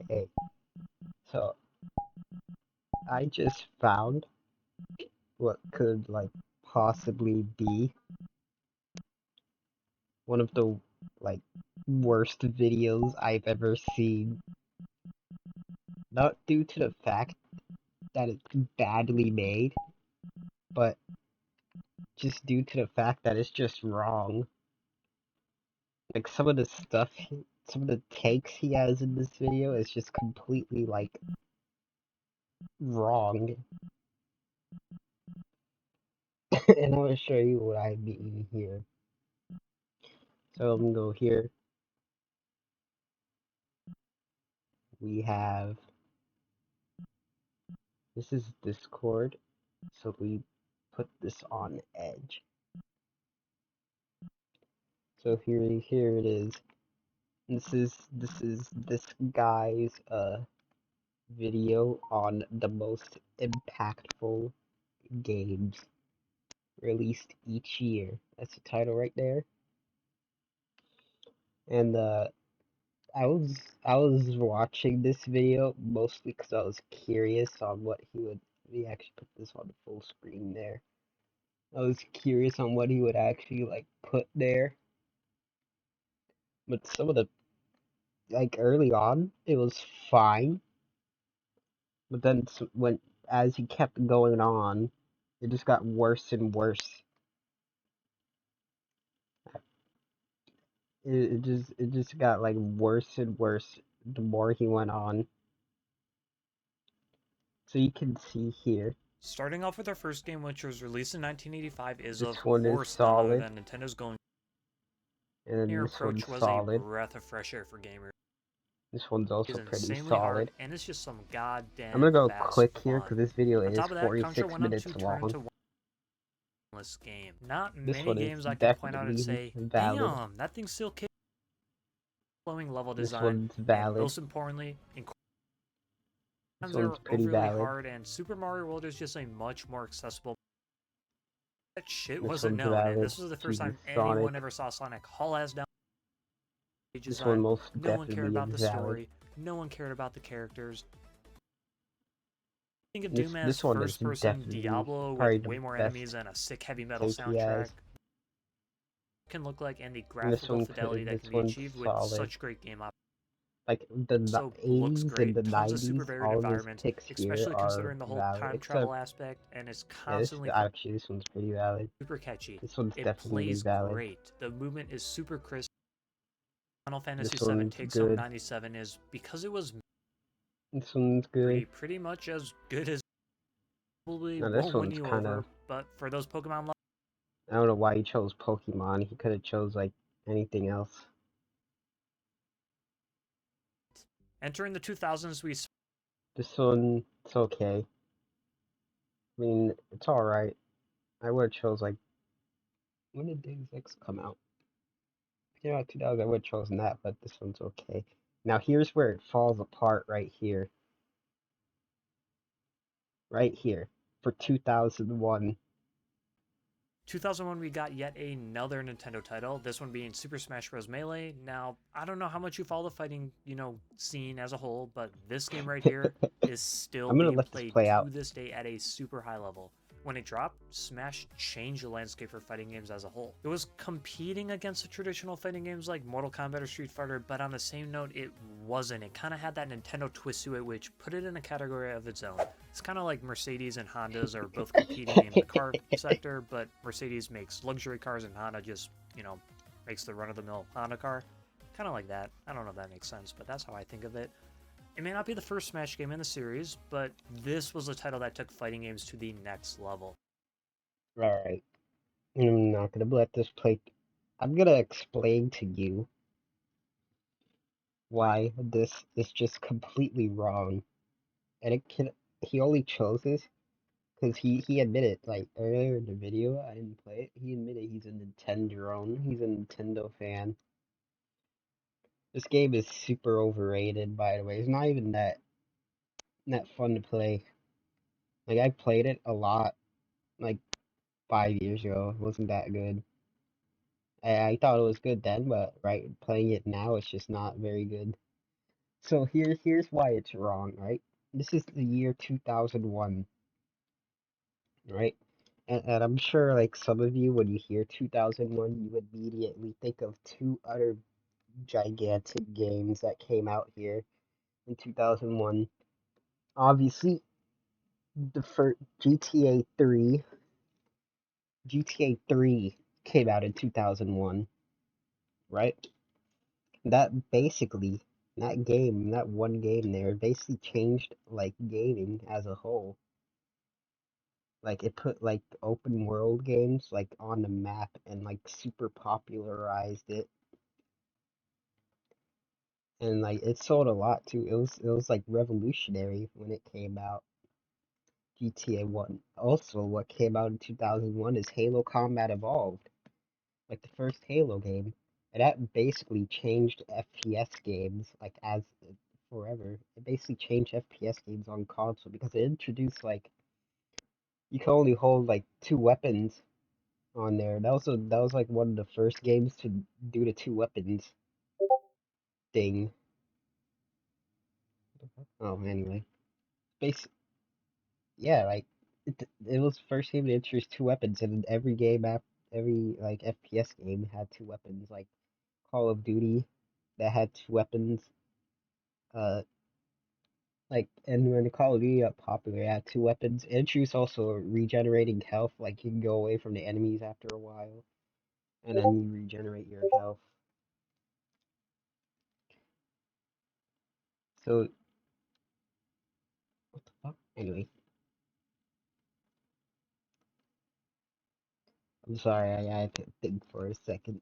Hey, so I just found what could possibly be one of the like worst videos I've ever seen. Not due to the fact that it's badly made, but just due to the fact that it's just wrong. Like some of the stuff, some of the takes he has in this video is just completely wrong. And I'm gonna show you what I mean here. So I'm gonna go here. We have this is Discord, so we put this on Edge. So here it is. This is this guy's video on the most impactful games released each year. That's the title right there. And I was watching this video mostly because I was curious on what he would. We actually put this on the full screen there. I was curious on what he would actually put there. But some of the early on, it was fine. But then when as he kept going on, it just got worse and worse. It just got worse and worse the more he went on. So you can see here. Starting off with our first game, which was released in 1985, is This of one is course none other solid, than Nintendo's Golden. and then Your this one's approach was a solid. breath of fresh air for gamers. This one's It's also pretty insanely hard, solid. and it's just some I'm goddamn gonna go fast quick here fun. because this video On is top of that, Contra 46 went on to minutes turn long. into one game. Not This many one is games I can point out and definitely say, valid. damn, that thing still kicks. Flowing level This design, one's and valid. most importantly, This they one's were pretty overly valid. hard, and Super Mario World is just a much more accessible. That shit This wasn't one's known, and valid. this was the first Choosing time anyone Sonic. ever saw Sonic haul ass down. This one Design. most No one cared definitely about is the valid. story. No one cared about the characters. Think of Doom This as one is first-person definitely Diablo probably with the way more best enemies and a sick heavy metal take he soundtrack. has. Can look like and the And graphical fidelity that can be one's achieved with solid. such great game options. Like the Also looks 80s and great. the Tons of 90s, super varied all of his environments, picks here especially are considering the whole valid. time Except, travel aspect, and it's yeah, constantly this one's pretty valid. super catchy. This one's It definitely plays valid. great. The movement is super crisp. Final Fantasy This VII one's Takes Home good. 97 is, because it was This one's good. pretty much as good as probably Now this won't win one's you kind over, of. but for those Pokemon lovers, I don't know why he chose Pokemon. He could have chose anything else. entering the 2000s, we This one, it's okay. I mean, it's all right. I would have chose when did Deus Ex come out? 2000. I would have chosen that, but this one's okay. Now here's where it falls apart right here. Right here for 2001. 2001 we got yet another Nintendo title. This one being Super Smash Bros. Melee. Now I don't know how much you follow the fighting scene as a whole, but this game right here is still I'm gonna being let this played play to out. this day at a super high level. When it dropped, Smash changed the landscape for fighting games as a whole. It was competing against the traditional fighting games like Mortal Kombat or Street Fighter, but on the same note, it wasn't. It kind of had that Nintendo twist to it, which put it in a category of its own. It's kind of like Mercedes and Hondas are both competing in the car sector, but Mercedes makes luxury cars and Honda just, makes the run-of-the-mill Honda car. Kind of like that. I don't know if that makes sense, but that's how I think of it. It may not be the first Smash game in the series, but this was a title that took fighting games to the next level. Alright. I'm not gonna let this play. I'm gonna explain to you why this is just completely wrong. And he only chose this because he admitted, earlier in the video, I didn't play it, he admitted he's a Nintendo. He's a Nintendo fan. This game is super overrated, by the way. It's not even that fun to play. I played it a lot, like 5 years ago. It wasn't that good. I thought it was good then, but playing it now, it's just not very good. So here's why it's wrong, right? This is the year 2001, right? And I'm sure like some of you, when you hear 2001, you immediately think of two other gigantic games that came out here in 2001. Obviously, the first GTA 3 came out in 2001, right? That basically, that one game there basically changed like gaming as a whole. Like it put like open world games like on the map and like super popularized it. And like it sold a lot too. It was like revolutionary when it came out. GTA 1. Also, what came out in 2001 is Halo Combat Evolved, like the first Halo game. And that basically changed FPS games like as forever. It basically changed FPS games on console because it introduced like you can only hold like two weapons on there. That was like one of the first games to do the two weapons thing. Oh, anyway, base yeah, like it was the first game to introduce two weapons, and in every game every like FPS game had two weapons. Like Call of Duty, that had two weapons. Uh, like and when Call of Duty got popular, it had two weapons. It introduced also regenerating health. Like you can go away from the enemies after a while, and then you regenerate your health. So what the fuck? Anyway, I'm sorry, I had to think for a second.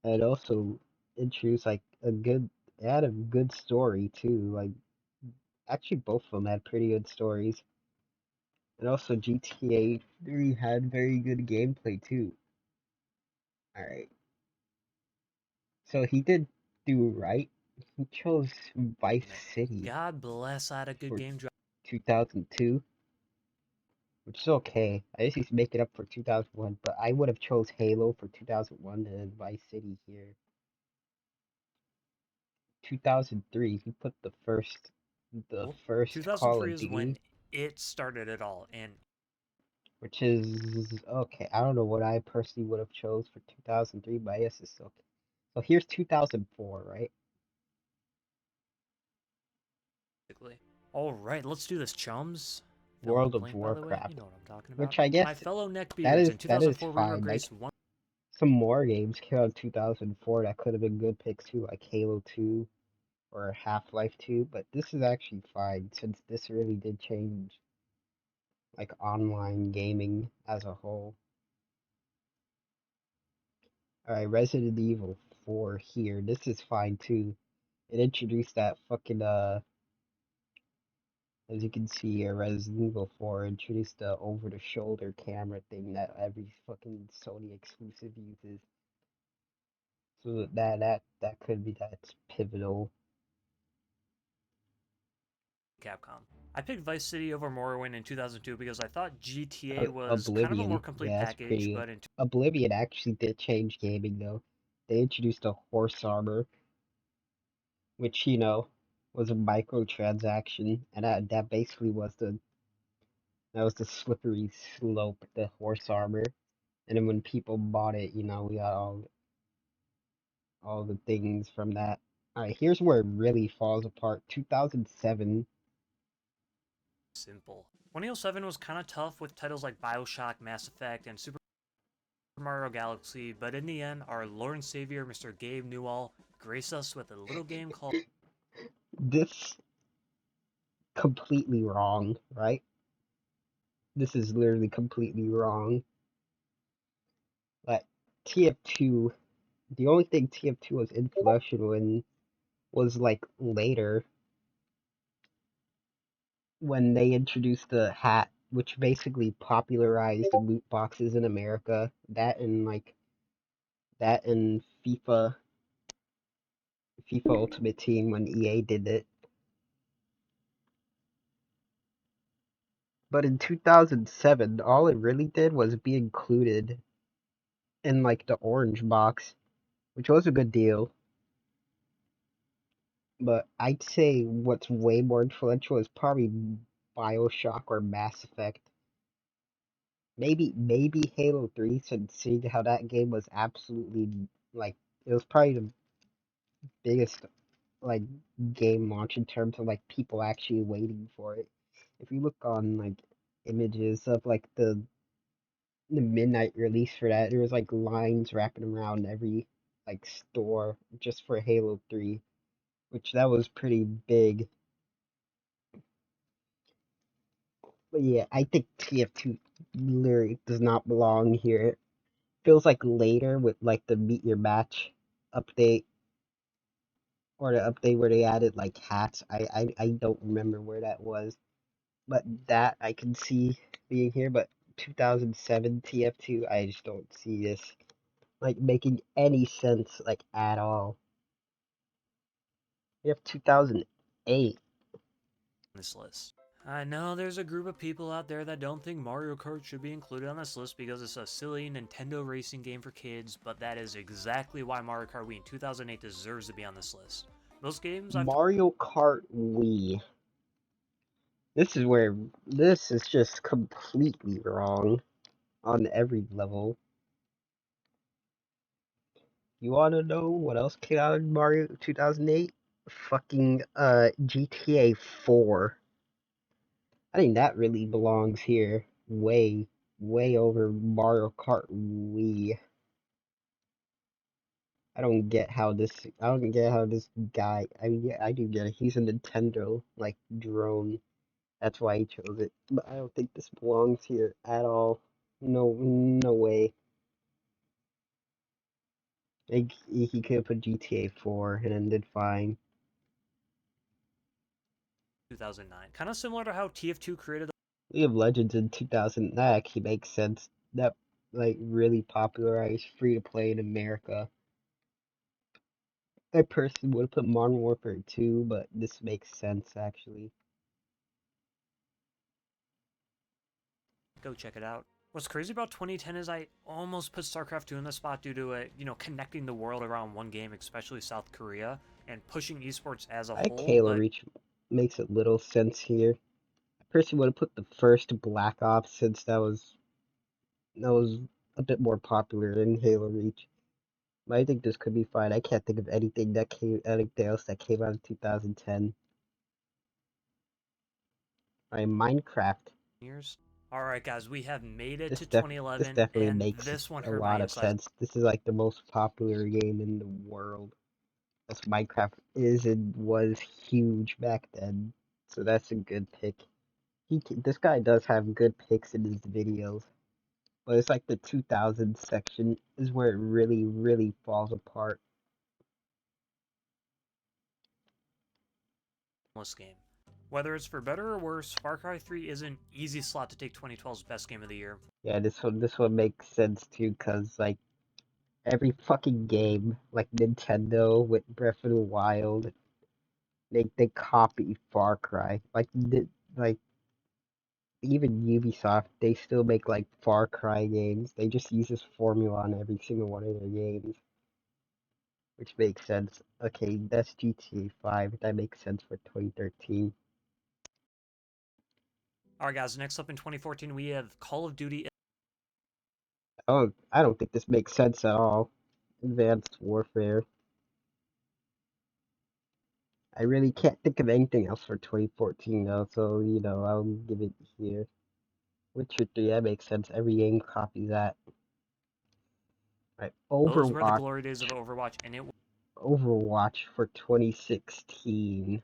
And also introduced like it had a good story too. Like actually both of them had pretty good stories. And also GTA 3 had very good gameplay too. Alright. So he did do right. He chose Vice City God bless, I had a good for game drop. 2002, which is okay. I just used to make it up for 2001, but I would have chose Halo for 2001 and Vice City here. 2003, he put the first Call 2003 of is when Duty, it started it all, and which is okay. I don't know what I personally would have chose for 2003, but I guess it's okay. So here's 2004, right? basically. All right, let's do this, chums. Fill in the World of blank, by the way. You Warcraft, know what I'm talking about. which I My guess fellow that neckbeards, is in that is 2004 we were fine. Like graced one. some more games came out in 2004 that could have been good picks too, like Halo 2 or Half-Life 2, but this is actually fine since this really did change like online gaming as a whole. All right, Resident Evil 4 here. This is fine too. It introduced that fucking as you can see here, Resident Evil 4 introduced the over-the-shoulder camera thing that every fucking Sony exclusive uses. So that could be that's pivotal. Capcom. I picked Vice City over Morrowind in 2002 because I thought GTA was kind of a more Oblivion, complete yeah, that's package, pretty good. but in Oblivion actually did change gaming though. They introduced a horse armor, which was a microtransaction, and that basically was the slippery slope, the horse armor. And then when people bought it, we got all the things from that. All right, here's where it really falls apart. 2007. simple. 2007 was kind of tough with titles like Bioshock, Mass Effect, and Super Mario Galaxy, but in the end, our Lord and Savior, Mr. Gabe Newell, graced us with a little game called This completely wrong, right? This is literally completely wrong. Like TF2, the only thing TF2 was influential in was like later when they introduced the hat, which basically popularized the loot boxes in America. That and FIFA Ultimate Team when EA did it. But in 2007, all it really did was be included in like the orange box, which was a good deal. But I'd say what's way more influential is probably BioShock or Mass Effect. Maybe Halo 3, since seeing how that game was absolutely like it was probably the biggest like game launch in terms of like people actually waiting for it. If you look on like images of like the midnight release for that, there was like lines wrapping around every like store just for Halo 3, which that was pretty big. But yeah, I think TF2 literally does not belong here. It feels like later with like the Meet Your Match update or the update where they added like hats. I don't remember where that was, but that I can see being here. But 2007 TF2, I just don't see this like making any sense like at all. We have 2008. This list. I know there's a group of people out there that don't think Mario Kart should be included on this list because it's a silly Nintendo racing game for kids, but that is exactly why Mario Kart Wii in 2008 deserves to be on this list. Most games I've Mario Kart Wii. This is just completely wrong on every level. You wanna know what else came out in Mario 2008? Fucking GTA 4. I think that really belongs here. Way over Mario Kart Wii. I don't get how this guy, I mean, yeah, I do get it. He's a Nintendo, like, drone. That's why he chose it. But I don't think this belongs here at all. No way. Like, he could have put GTA 4 and then did fine. 2009. Kind of similar to how TF2 created the League of Legends in 2000, that actually makes sense. That, like, really popularized free to play in America. I personally would have put Modern Warfare 2, but this makes sense, actually. Go check it out. What's crazy about 2010 is I almost put StarCraft 2 in the spot due to it, connecting the world around one game, especially South Korea, and pushing esports as a I think whole, Halo but Reach makes a little sense here. I personally would have put the first Black Ops since that was a bit more popular than Halo Reach. But I think this could be fine. I can't think of anything else that came out in 2010. Alright, Minecraft. years. Alright guys, we have made it This to this 2011, definitely and makes this one a hurt my lot of insides. sense. This is like the most popular game in the world. As Minecraft is and was huge back then, so that's a good pick. This guy does have good picks in his videos, but it's like the 2000s section is where it really falls apart. Game. Whether it's for better or worse, Far Cry 3 is an easy slot to take 2012's best game of the year. Yeah, this one makes sense too, cause like every fucking game, like Nintendo with Breath of the Wild, they copy Far Cry. Like even Ubisoft, they still make like Far Cry games. They just use this formula on every single one of their games, which makes sense. Okay, that's GTA 5. That makes sense for 2013. Alright guys, next up in 2014 we have Call of Duty. Oh, I don't think this makes sense at all. Advanced Warfare. I really can't think of anything else for 2014 though, so I'll give it here. Witcher 3, that makes sense. Every game copies that. Right, Those were the glory days of Overwatch, and it Overwatch for 2016.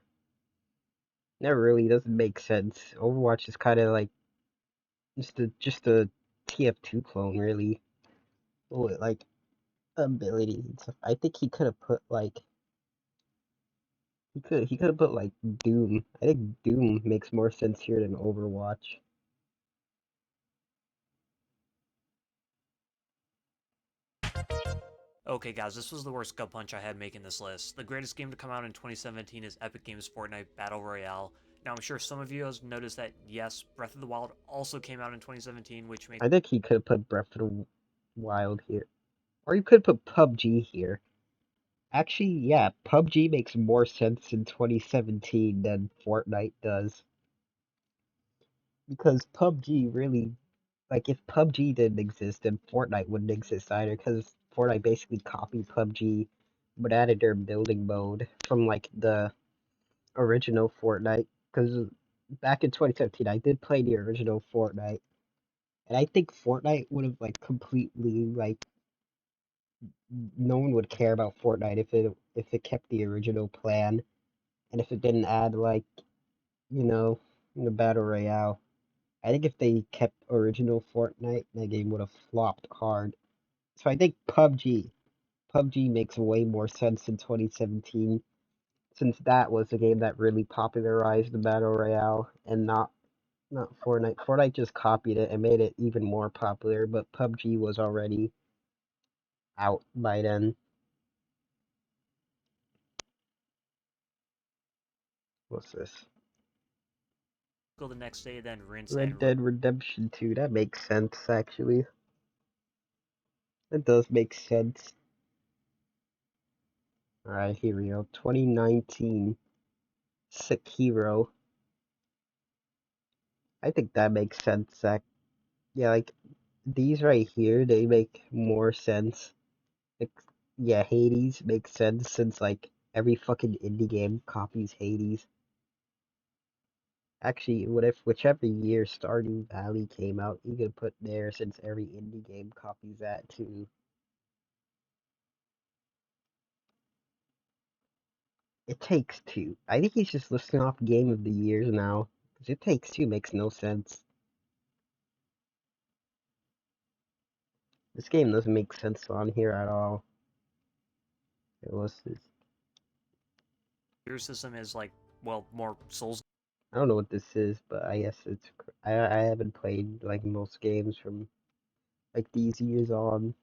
That really doesn't make sense. Overwatch is kind of like just a TF2 clone, really. With like abilities and stuff. I think he could have put like he could have put like Doom. I think Doom makes more sense here than Overwatch. Okay, guys, this was the worst gut punch I had making this list. The greatest game to come out in 2017 is Epic Games' Fortnite Battle Royale. Now, I'm sure some of you have noticed that, yes, Breath of the Wild also came out in 2017, which made I think he could have put Breath of the Wild here, or you could put PUBG here. Actually, yeah, PUBG makes more sense in 2017 than Fortnite does. Because PUBG really, like, if PUBG didn't exist, then Fortnite wouldn't exist either. Because Fortnite basically copied PUBG, but added their building mode from, like, the original Fortnite. Because back in 2017, I did play the original Fortnite. And I think Fortnite would have, like, completely, like, no one would care about Fortnite if it kept the original plan and if it didn't add like, you know, the battle royale. I think if they kept original Fortnite, that game would have flopped hard. So I think PUBG makes way more sense in 2017 since that was the game that really popularized the battle royale and not Fortnite. Fortnite just copied it and made it even more popular, but PUBG was already out by then. What's this? Go the next day, then rinse and Red Dead Redemption 2. That makes sense, actually. That does make sense. Alright, here we go. 2019 Sekiro. I think that makes sense, Zach. Yeah, like, these right here, they make more sense. Like, yeah, Hades makes sense since, like, every fucking indie game copies Hades. Actually, what if whichever year Stardew Valley came out, you could put there since every indie game copies that too. It Takes Two. I think he's just listing off Game of the Years now. Because It Takes Two makes no sense. This game doesn't make sense on here at all. It was this. your system is like, well, more Souls. I don't know what this is, but I guess it's. I haven't played like most games from like these years on.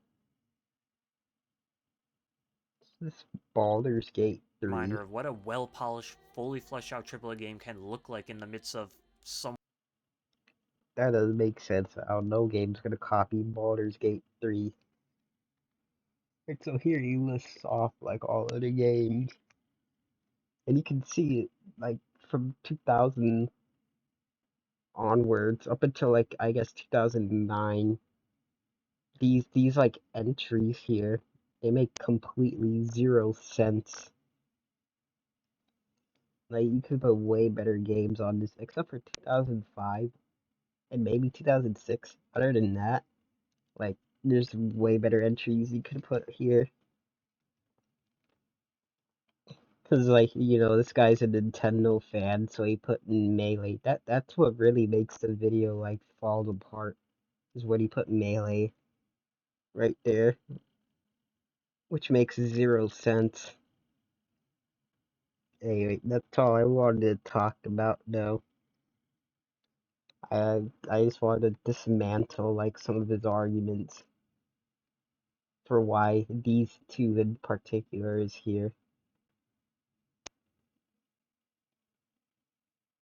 This Baldur's Gate 3. Reminder of what a well-polished, fully fleshed out AAA game can look like in the midst of some. That doesn't make sense. No game's gonna copy Baldur's Gate 3. And so here he lists off like all of the games, and you can see it like from 2000 onwards up until like I guess 2009. These like entries here, they make completely zero sense. Like you could put way better games on this, except for 2005 and maybe 2006. Other than that, like there's way better entries you could put here. Cause like this guy's a Nintendo fan, so he put in Melee. That's what really makes the video like fall apart. Is when he put Melee right there, which makes zero sense. Anyway, that's all I wanted to talk about now. I just wanted to dismantle like some of his arguments for why these two in particular is here.